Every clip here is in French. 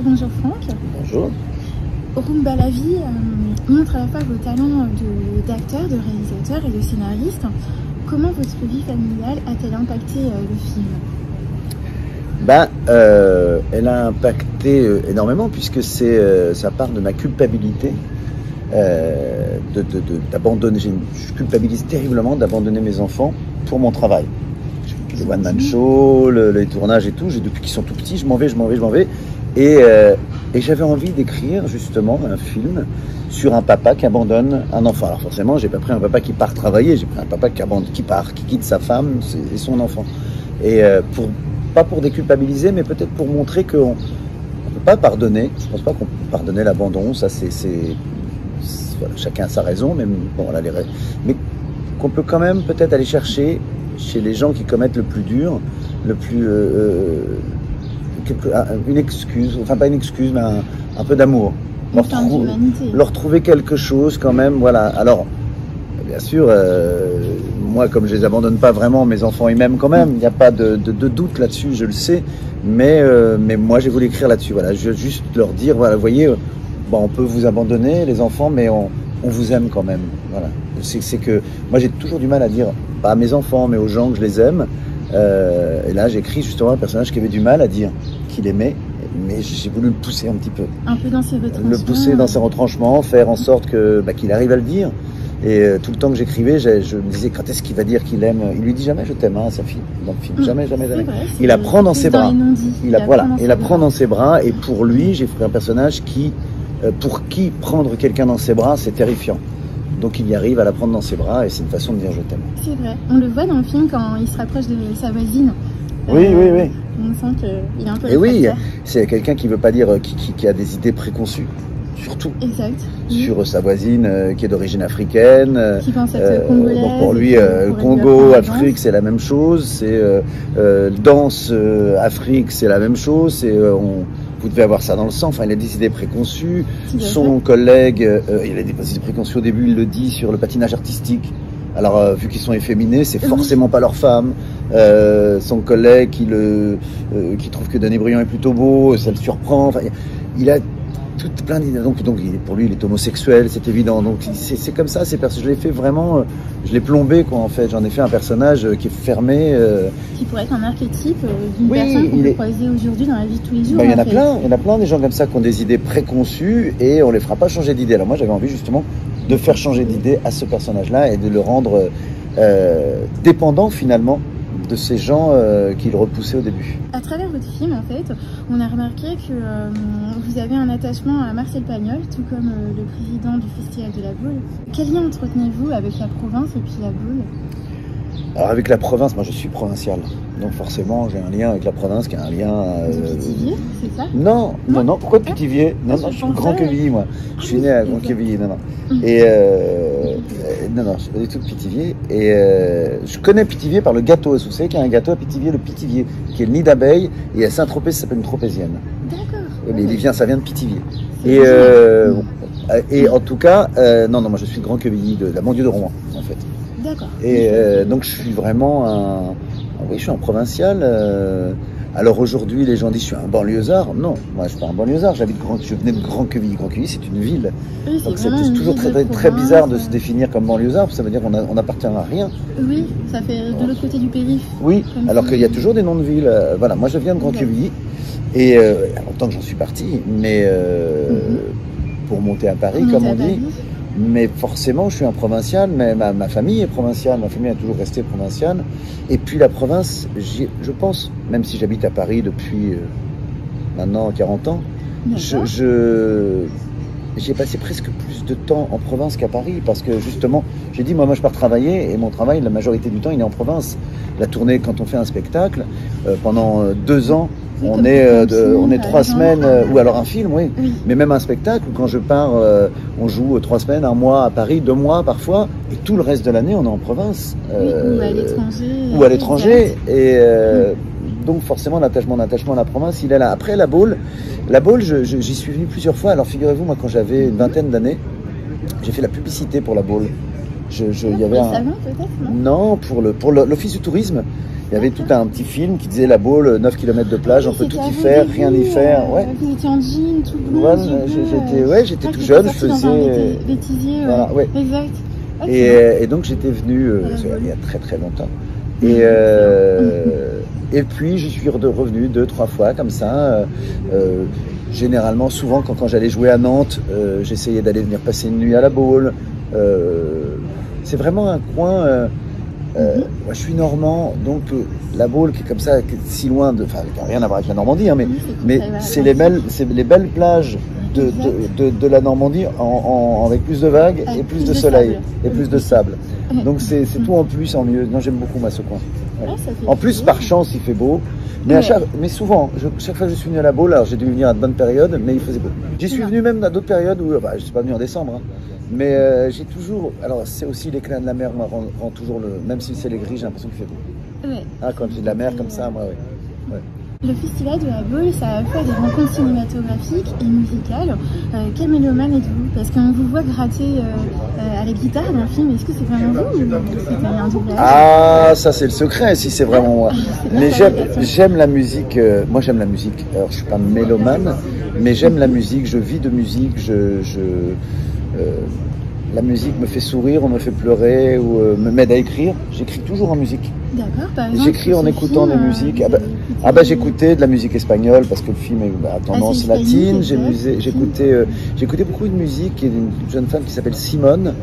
Bonjour Franck. Bonjour. Rumba la vie montre à la fois vos talents d'acteur, de réalisateur et de scénariste. Comment votre vie familiale a-t-elle impacté le film? Elle a impacté énormément puisque ça part de ma culpabilité d'abandonner. Je culpabilise terriblement d'abandonner mes enfants pour mon travail. Le one-man show, les tournages et tout, depuis qu'ils sont tout petits, je m'en vais. Et j'avais envie d'écrire justement un film sur un papa qui abandonne un enfant. Alors forcément, j'ai pas pris un papa qui part travailler, j'ai pris un papa qui quitte sa femme et son enfant. Et pas pour déculpabiliser, mais peut-être pour montrer qu'on ne peut pas pardonner. Je pense pas qu'on peut pardonner l'abandon, ça voilà, chacun a sa raison, mais bon, voilà, mais qu'on peut quand même peut-être aller chercher chez les gens qui commettent le plus dur, une excuse, enfin pas une excuse, mais un peu d'amour. Leur trouver quelque chose quand même, voilà. Alors, bien sûr, moi comme je les abandonne pas vraiment, mes enfants ils m'aiment quand même, il n'y a pas de doute là-dessus, je le sais, mais moi j'ai voulu écrire là-dessus, voilà, je veux juste leur dire, voilà, vous voyez, on peut vous abandonner les enfants, mais on vous aime quand même, voilà. C'est que moi j'ai toujours du mal à dire, pas à mes enfants, mais aux gens que je les aime, et là j'écris justement un personnage qui avait du mal à dire qu'il aimait, mais j'ai voulu le pousser un petit peu. Un peu dans ses retranchements. Le pousser dans ses retranchements, faire en sorte qu'il arrive à le dire. Et tout le temps que j'écrivais, je me disais, quand est-ce qu'il va dire qu'il aime? Il lui dit jamais je t'aime à sa fille dans le film, jamais. Vrai, il la prend dans ses bras. Il la prend dans ses bras, et pour lui, j'ai fait un personnage pour qui prendre quelqu'un dans ses bras, c'est terrifiant. Donc il y arrive à la prendre dans ses bras, et c'est une façon de dire je t'aime. C'est vrai, on le voit dans le film quand il se rapproche de sa voisine. Oui. On sent qu'il est un peu... Et oui, c'est quelqu'un qui veut pas dire, qui a des idées préconçues. Surtout. Exact. Sur sa voisine qui est d'origine africaine. Qui pense être congolaise. Pour lui, Congo, Afrique, c'est la même chose. C'est danse, Afrique, c'est la même chose. Vous devez avoir ça dans le sang. Enfin, il a des idées préconçues. Son collègue, il a des idées préconçues au début, il le dit sur le patinage artistique. Alors, vu qu'ils sont efféminés, c'est forcément pas leur femme. Son collègue qui trouve que Denis Bruyant est plutôt beau, ça le surprend. Enfin, il a plein d'idées. Donc pour lui, il est homosexuel, c'est évident. Donc c'est comme ça, je l'ai fait vraiment, je l'ai plombé quoi en fait. J'en ai fait un personnage qui est fermé. Qui pourrait être un archétype d'une personne qu'on peut croiser aujourd'hui dans la vie de tous les jours. Il y en a plein des gens comme ça qui ont des idées préconçues et on les fera pas changer d'idée. Alors moi j'avais envie justement de faire changer d'idée à ce personnage-là et de le rendre dépendant finalement de ces gens qui le repoussaient au début. À travers votre film, en fait, on a remarqué que vous avez un attachement à Marcel Pagnol, tout comme le président du Festival de la Baule. Quel lien entretenez-vous avec la province et puis la Baule? Alors avec la province, moi je suis provincial, donc forcément j'ai un lien avec la province qui a un lien... De Pithiviers, c'est ça? Non, pourquoi de Pithiviers? Non, je suis Grand-Quevilly, moi. Je suis né à Grand-Quevilly, non. Et non, je suis pas du tout de Pithiviers. Et je connais Pithiviers par le gâteau. Vous savez qu'il y a un gâteau à Pithiviers, le Pithiviers, qui est le nid d'abeilles, et à Saint-Tropez, ça s'appelle une tropézienne. D'accord. Ça vient de Pithiviers. Et en tout cas, non, moi je suis de Grand-Quevilly, de la banlieue de Rouen, en fait. D'accord. Et donc je suis vraiment oui, je suis un provincial. Alors aujourd'hui, les gens disent je suis un banlieusard. Non, moi je suis pas un banlieusard. Je venais de Grand-Quevilly. Grand-Quevilly, c'est une ville. Oui, donc c'est toujours très bizarre de se définir comme banlieusard. Ça veut dire qu'on n'appartient à rien. Oui, ça fait de l'autre côté du périph'. Oui, alors qu'il y a toujours des noms de villes. Voilà, moi je viens de Grand-Quevilly. Et il y a longtemps que j'en suis parti, mais pour monter à Paris, comme on dit. Mais forcément, je suis un provincial, mais ma famille est provinciale, ma famille a toujours resté provinciale. Et puis la province, je pense, même si j'habite à Paris depuis maintenant 40 ans, j'ai passé presque plus de temps en province qu'à Paris, parce que justement, j'ai dit, moi je pars travailler, et mon travail, la majorité du temps, il est en province. La tournée, quand on fait un spectacle, pendant 2 ans, on est 3 semaines, ou alors un film, oui. Mais même un spectacle, quand je pars, on joue 3 semaines, 1 mois à Paris, 2 mois parfois, et tout le reste de l'année, on est en province. Ou à l'étranger. Et donc forcément, l'attachement à la province, il est là. Après, la Baule, j'y suis venu plusieurs fois. Alors figurez-vous, moi, quand j'avais une vingtaine d'années, j'ai fait la publicité pour la Baule. Il y avait un... salon, peut-être, non, pour l'office du tourisme. Il y avait tout un petit film qui disait la Baule, 9 km de plage, on peut tout y faire, rien y faire. Ouais. Vous étiez en jean, tout bleu. Voilà, j'étais tout jeune, je faisais. Bêtisier, voilà, ouais. Exact. Et donc j'étais venu il y a très très longtemps. Et puis j'y suis revenu 2-3 fois comme ça. Généralement, souvent quand j'allais jouer à Nantes, j'essayais d'aller venir passer une nuit à la Baule. C'est vraiment un coin. Moi, je suis normand, donc la Baule qui est comme ça, qui est si loin de, enfin, qui n'a rien à voir avec la Normandie, hein, mais c'est les belles plages de la Normandie avec plus de vagues et plus de soleil et plus de sable. Donc c'est tout en plus en mieux. Non, j'aime beaucoup moi ce coin. Ouais. En plus, par chance, il fait beau. Mais souvent, chaque fois que je suis venu à la Baule, alors j'ai dû venir à de bonnes périodes, mais il faisait beau. J'y suis venu même à d'autres périodes où, je ne suis pas venu en décembre, hein, mais j'ai toujours. Alors c'est aussi l'éclat de la mer, moi, rend toujours même si c'est les gris, j'ai l'impression qu'il fait beau. Ouais. Ah, quand j'ai de la mer comme ça, moi, ouais. Le festival de la Baule, ça a fait des rencontres cinématographiques et musicales. Quel mélomane êtes-vous? Parce qu'on vous voit gratter à la guitare dans le film. Est-ce que c'est vraiment vous ou c'était un doublage? Ah, ça c'est le secret, si c'est vraiment moi. Mais j'aime la musique. Moi j'aime la musique. Alors je suis pas mélomane, mais j'aime la musique. Je vis de musique. La musique me fait sourire, on me fait pleurer ou me m'aide à écrire. J'écris toujours en musique. D'accord, par exemple. J'écris en écoutant des musiques. J'écoutais de la musique espagnole parce que le film est à tendance latine. J'écoutais beaucoup de musique. Il y a une jeune femme qui s'appelle Simone,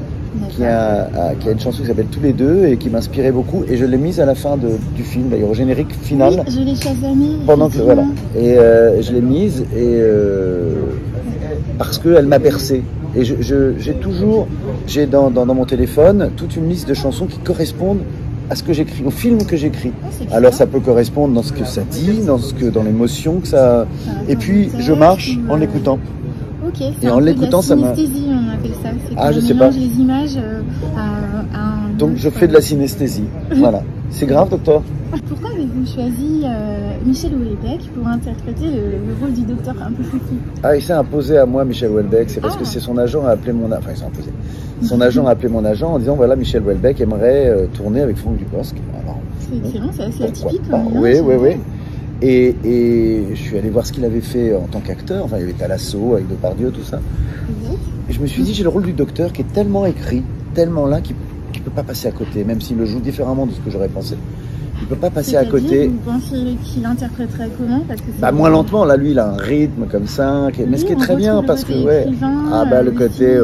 qui a une chanson qui s'appelle Tous les deux et qui m'inspirait beaucoup. Et je l'ai mise à la fin du film, d'ailleurs au générique final. Oui, je l'ai chasamée. Pendant que voilà. Et je l'ai mise parce qu'elle m'a bercé. Et j'ai dans mon téléphone toute une liste de chansons qui correspondent à ce que j'écris, au film que j'écris. Alors ça peut correspondre dans ce que ça dit, dans l'émotion que ça. Et puis je marche en l'écoutant. Ok. Et en l'écoutant, ça m'a. Synesthésie, on appelle ça. Ah, je sais pas. Les images à un. Donc je fais de la synesthésie. Voilà. C'est grave, docteur? Pourquoi avez-vous choisi Michel Houellebecq pour interpréter le rôle du docteur un peu foutu? Ah, il s'est imposé à moi, Michel Houellebecq. C'est parce que c'est son agent a appelé mon agent. Enfin, il s'est imposé. Son agent a appelé mon agent en disant voilà, Michel Houellebecq aimerait tourner avec Franck Dubosc. C'est excellent, c'est assez atypique. Oui. Et je suis allé voir ce qu'il avait fait en tant qu'acteur. Enfin, il y avait Thalasso avec Depardieu, tout ça. Et je me suis dit, j'ai le rôle du docteur qui est tellement écrit, tellement là, qu'il ne peut pas passer à côté, même s'il le joue différemment de ce que j'aurais pensé. Il ne peut pas passer à côté. Vous pensez qu'il interpréterait comment? Parce que moins lentement, là, lui, il a un rythme comme ça, mais ce qui est très bien, parce que, le côté,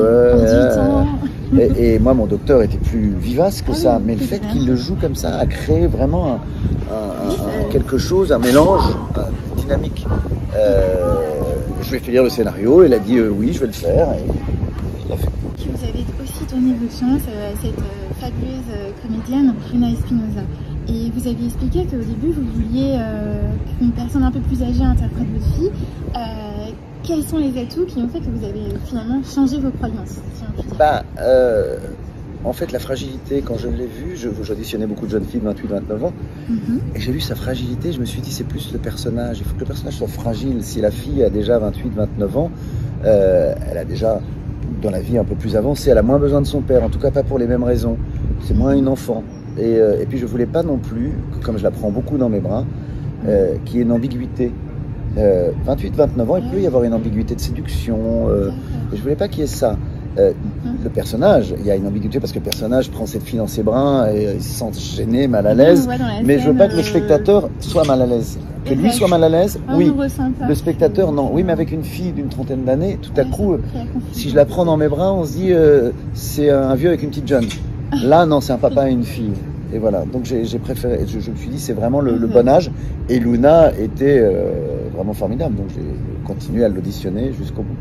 et moi, mon docteur était plus vivace que ça, mais le fait qu'il le joue comme ça a créé vraiment quelque chose, un mélange dynamique. Je lui ai fait lire le scénario, il a dit oui, je vais le faire, et il l'a fait. Vous avez aussi donné votre chance à cette fabuleuse comédienne, Luna Espinosa. Et vous aviez expliqué qu'au début, vous vouliez qu'une personne un peu plus âgée interprète votre fille. Quels sont les atouts qui ont fait que vous avez finalement changé vos croyances, si on peut dire? En fait, la fragilité, quand je l'ai vue, j'auditionnais beaucoup de jeunes filles de 28-29 ans, et j'ai vu sa fragilité, je me suis dit, c'est plus le personnage. Il faut que le personnage soit fragile. Si la fille a déjà 28-29 ans, elle a déjà, dans la vie un peu plus avancée, elle a moins besoin de son père, en tout cas pas pour les mêmes raisons. C'est moins une enfant. Et puis je voulais pas non plus, comme je la prends beaucoup dans mes bras, qu'il y ait une ambiguïté. 28-29 ans, il peut y avoir une ambiguïté de séduction. Et je voulais pas qu'il y ait ça. Le personnage, il y a une ambiguïté parce que le personnage prend cette fille dans ses bras et il se sent gêné, mal à l'aise. Mais je veux pas que le spectateur soit mal à l'aise. Que lui soit mal à l'aise, oui. Le spectateur, non. Oui, mais avec une fille d'une trentaine d'années, tout à coup, si je la prends dans mes bras, on se dit c'est un vieux avec une petite jeune. Là, non, c'est un papa et une fille. Et voilà, donc j'ai préféré, je me suis dit c'est vraiment le bon âge. Et Luna était vraiment formidable, donc j'ai continué à l'auditionner jusqu'au bout.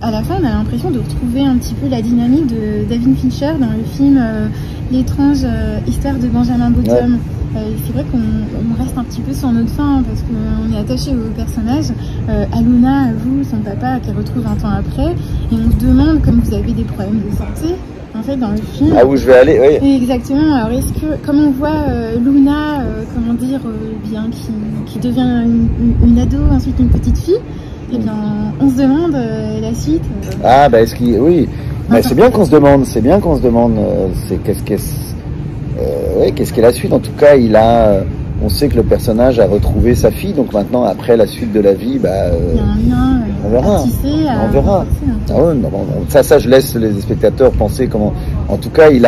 À la fin, on a l'impression de retrouver un petit peu la dynamique de David Fincher dans le film L'étrange histoire de Benjamin Bottom. C'est vrai qu'on reste un petit peu sur notre faim parce qu'on est attaché au personnage. À Luna, à vous, son papa, qui retrouve 20 ans après. Et on se demande, comme vous avez des problèmes de santé, en fait, dans le film. Ah, où je vais aller, oui. Exactement. Alors, est-ce que, comme on voit Luna, bien, qui devient une ado, ensuite une petite fille, eh bien, on se demande la suite. Est-ce qu'il, oui, Mais c'est bien qu'on se demande, c'est qu'est-ce qu'est la suite. En tout cas, on sait que le personnage a retrouvé sa fille, donc maintenant, après la suite de la vie, il y a un lien on verra. On verra. Ah ouais, non, ça, je laisse les spectateurs penser comment. En tout cas, il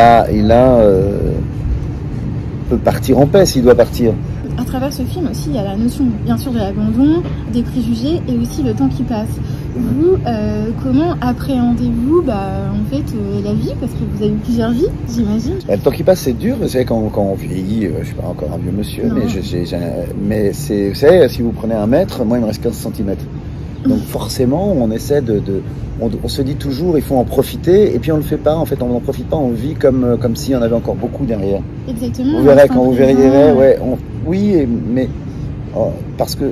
peut partir en paix s'il doit partir. À travers ce film aussi, il y a la notion, bien sûr, de l'abandon, des préjugés et aussi le temps qui passe. Vous, comment appréhendez-vous en fait la vie, parce que vous avez eu plusieurs vies, j'imagine. Le temps qui passe, c'est dur. Vous savez, quand on vieillit, je suis pas encore un vieux monsieur, non. mais vous savez, si vous prenez 1 mètre, moi il me reste 15 cm. Donc forcément, on essaie on se dit toujours, il faut en profiter, et puis on le fait pas. En fait, on n'en profite pas. On vit comme s'il y en avait encore beaucoup derrière. Exactement. Vous verrez quand vous verrez, ouais. Oui, mais parce que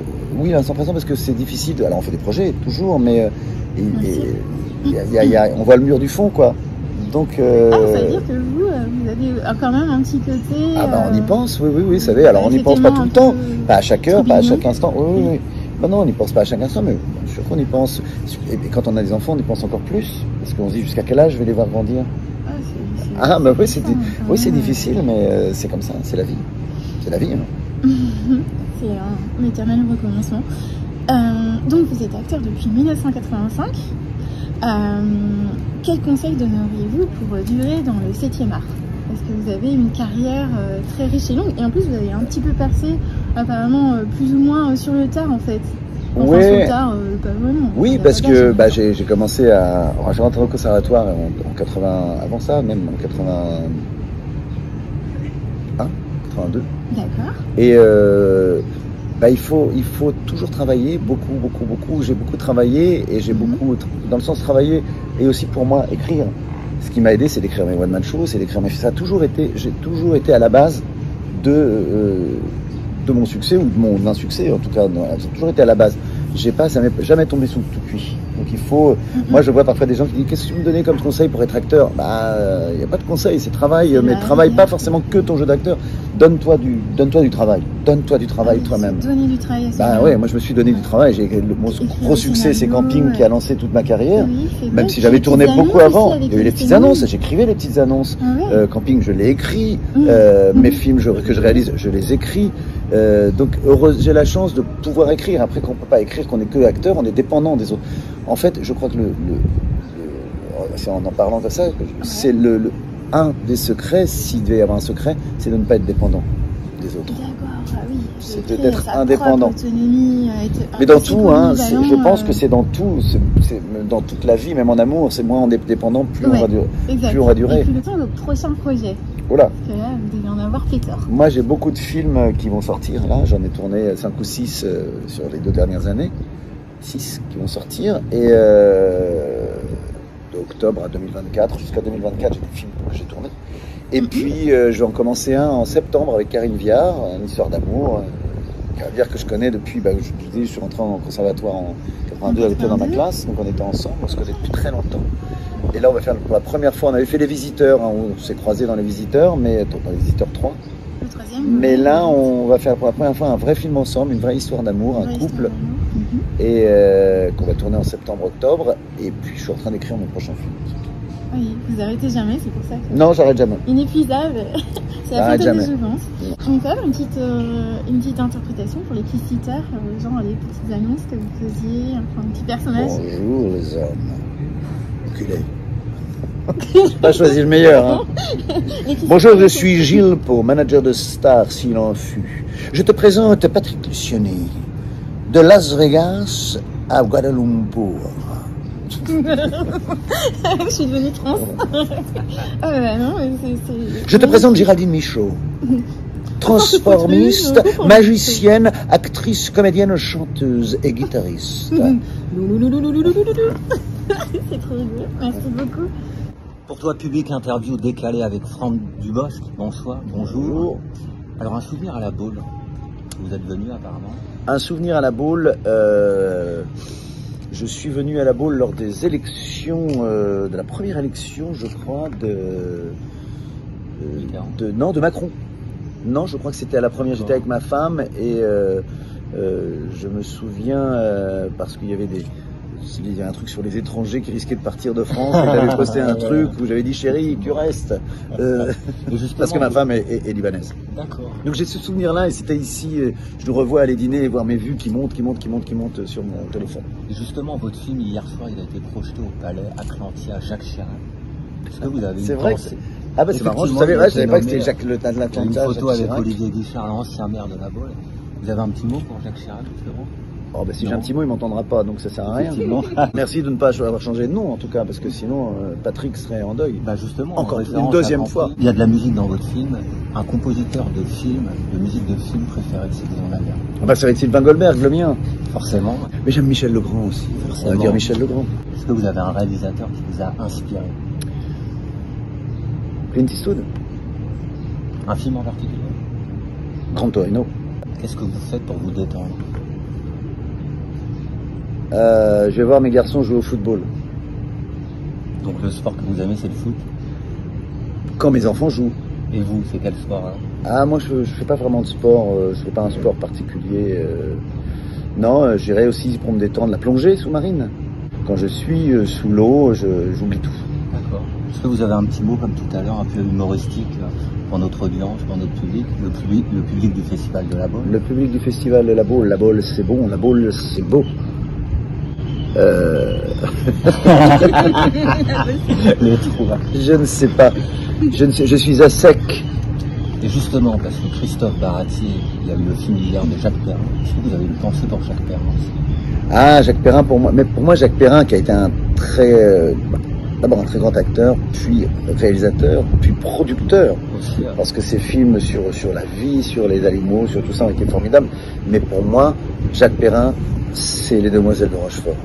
l'instant présent, parce que c'est difficile. Alors on fait des projets toujours, mais on voit le mur du fond, quoi. Donc. Ça veut dire que vous avez quand même un petit côté. On y pense, oui, vous savez. Alors on n'y pense pas tout le temps, pas à chaque heure, pas à chaque instant. Oui. Ben non, on n'y pense pas à chaque instant, mais je suis sûr qu'on y pense. Et quand on a des enfants, on y pense encore plus. Parce qu'on se dit jusqu'à quel âge je vais les voir grandir. Oui, c'est difficile, mais c'est comme ça, c'est la vie. C'est la vie. Hein. C'est un éternel recommencement. Donc vous êtes acteur depuis 1985. Quel conseil donneriez-vous pour durer dans le 7e art? Parce que vous avez une carrière très riche et longue, et en plus vous avez un petit peu percé apparemment plus ou moins sur le tard en fait. Enfin, sur le tard, pas vraiment. Oui, parce que j'ai commencé j'ai rentré au conservatoire en 80, avant ça même en 81, 82. D'accord. Et il faut toujours travailler, beaucoup. J'ai beaucoup travaillé, et j'ai beaucoup, dans le sens travailler, et aussi pour moi écrire. Ce qui m'a aidé, c'est d'écrire mes one-man shows, c'est d'écrire mes... j'ai toujours été à la base de mon succès, ou de mon insuccès, en tout cas, j'ai toujours été à la base. Ça m'est jamais tombé sous le tout cuit. Donc il faut... Moi, je vois parfois des gens qui disent, qu'est-ce que tu me donnais comme conseil pour être acteur? Il n'y a pas de conseil, c'est travail, mais travaille pas forcément que ton jeu d'acteur. Donne-toi du travail. Donne-toi du travail toi-même. Donner du travail. Moi je me suis donné du travail. Mon gros succès, c'est Camping, qui a lancé toute ma carrière. Même si j'avais tourné beaucoup avant. Il y a eu les petites annonces, j'écrivais les petites annonces. Camping, je l'ai écrit. Mes films que je réalise, je les écris. Donc j'ai la chance de pouvoir écrire. Après, qu'on ne peut pas écrire, qu'on n'est que acteur, on est dépendant des autres. En fait, je crois que c'est en parlant de ça, c'est un des secrets, s'il devait y avoir un secret, c'est de ne pas être dépendant des autres. D'accord, oui. C'est d'être indépendant. Autonomie, mais dans tout, je pense que c'est dans tout, c'est dans toute la vie, même en amour, c'est moins on est dépendant, plus on va durer. Et puis le temps de votre prochain projet. Voilà. Parce que là, vous devez en avoir pléthore. Moi, j'ai beaucoup de films qui vont sortir. Là, j'en ai tourné 5 ou 6 sur les 2 dernières années. 6 qui vont sortir. Et d'octobre à 2024, jusqu'à 2024, j'ai des films que j'ai tournés. Et puis, je vais en commencer un en septembre avec Karine Viard, une histoire d'amour. Karine Viard que je connais depuis, je suis rentré en conservatoire en 82, elle était dans ma classe, donc on était ensemble, on se connaît depuis très longtemps. Et là, on va faire pour la première fois, on avait fait Les Visiteurs, on s'est croisés dans Les Visiteurs, mais dans Les Visiteurs 3. Le 3e. Mais là, on va faire pour la première fois un vrai film ensemble, une vraie histoire d'amour, un couple, et qu'on va tourner en septembre-octobre. Et puis, je suis en train d'écrire mon prochain film. Oui, vous arrêtez jamais, c'est pour ça que... Non, j'arrête jamais. Inépuisable, c'est la photo je pense. On peut avoir une petite interprétation pour les kiss-sitters, genre les petites annonces que vous faisiez, enfin un petit personnage. Bonjour les hommes. Enculé. J'ai pas choisi le meilleur. Hein. Bonjour, je suis Gilles Pau, manager de Star, s'il en fut. Je te présente Patrick Luciani, de Las Vegas à Guadalumpur. Je suis devenue trans. Je te présente Géraldine Michaud, transformiste, magicienne, actrice, comédienne, chanteuse et guitariste. C'est trop rigolo, merci beaucoup. Pour toi, public, interview décalée avec Franck Dubosc. Bonsoir, bonjour. Alors, un souvenir à la Baule. Vous êtes venu apparemment. Un souvenir à la Baule. Je suis venu à la Baule lors des élections, de la première élection, je crois, de Macron. Non, je crois que c'était à la première. J'étais avec ma femme et je me souviens parce qu'il y avait Il y a un truc sur les étrangers qui risquaient de partir de France. J'avais posté un truc où j'avais dit chérie, tu restes. Parce que ma femme est libanaise. D'accord. Donc j'ai ce souvenir-là et c'était ici. Je le revois aller dîner et voir mes vues qui montent sur mon téléphone. Et justement, votre film hier soir, il a été projeté au Palais Atlantia Jacques Chirac. Est-ce que vous avez une vrai pensée? Ah bah c'est marrant, je savais pas que c'était Jacques Le Temps de l'Atlantia. Une photo avec Olivier Guichard, l'ancien maire de La Baule. Vous avez un petit mot pour Jacques Chirac, justement? Oh bah si j'ai un petit mot, il m'entendra pas, donc ça sert à rien. Merci de ne pas avoir changé de nom en tout cas, parce que sinon Patrick serait en deuil. Bah justement, encore une deuxième fois. Il y a de la musique dans votre film. Un compositeur de film, de musique de film préféré, c'est vous en avez un? Ah bah ça va être Sylvain Goldberg, le mien. Forcément. Mais j'aime Michel Legrand aussi. Forcément. On va dire Michel Legrand. Est-ce que vous avez un réalisateur qui vous a inspiré? Clint Eastwood. Un film en particulier? Gran Torino. Qu'est-ce que vous faites pour vous détendre? Je vais voir mes garçons jouer au football. Donc le sport que vous aimez, c'est le foot? Quand mes enfants jouent. Et vous, c'est quel sport alors? Ah moi je fais pas vraiment de sport, je fais pas un sport particulier. Non, j'irai aussi pour me détendre la plongée sous-marine. Quand je suis sous l'eau, j'oublie tout. D'accord. Est-ce que vous avez un petit mot comme tout à l'heure, un peu humoristique pour notre audience, pour notre public, le public du Festival de La Baule? Le public du Festival de La Baule c'est bon, La Baule c'est beau. Les trous. Je ne sais pas. Je suis à sec. Et justement, parce que Christophe Baratier, il y a eu le film hier de Jacques Perrin. Est-ce que vous avez une pensée pour Jacques Perrin aussi? Ah, Jacques Perrin pour moi. Mais pour moi, Jacques Perrin qui a été d'abord un très grand acteur, puis réalisateur, puis producteur. Aussi, parce que ses films sur la vie, sur les animaux, sur tout ça ont été formidables. Mais pour moi, Jacques Perrin, c'est Les Demoiselles de Rochefort.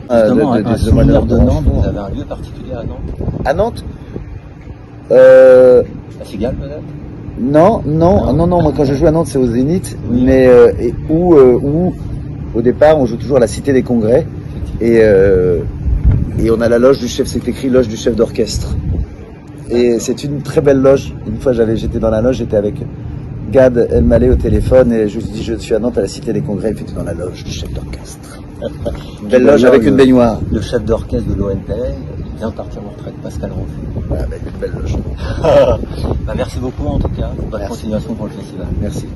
Justement, un souvenir de Nantes, vous avez un lieu particulier à Nantes? À Nantes La Cigale peut-être? Non, moi quand je joue à Nantes c'est au Zénith, oui. Mais où au départ on joue toujours à la Cité des Congrès et on a la loge du chef, c'est écrit loge du chef d'orchestre. Et c'est une très belle loge. Une fois j'étais dans la loge, j'étais avec Gad Elmaleh au téléphone et je lui dis je suis à Nantes à la Cité des Congrès, il fait dans la loge du chef d'orchestre. Belle loge avec une baignoire. Le chef d'orchestre de l'ONPA, il vient de partir en retraite, Pascal Ronfus. Voilà, une belle loge. Merci beaucoup en tout cas. Bonne continuation pour le festival. Merci.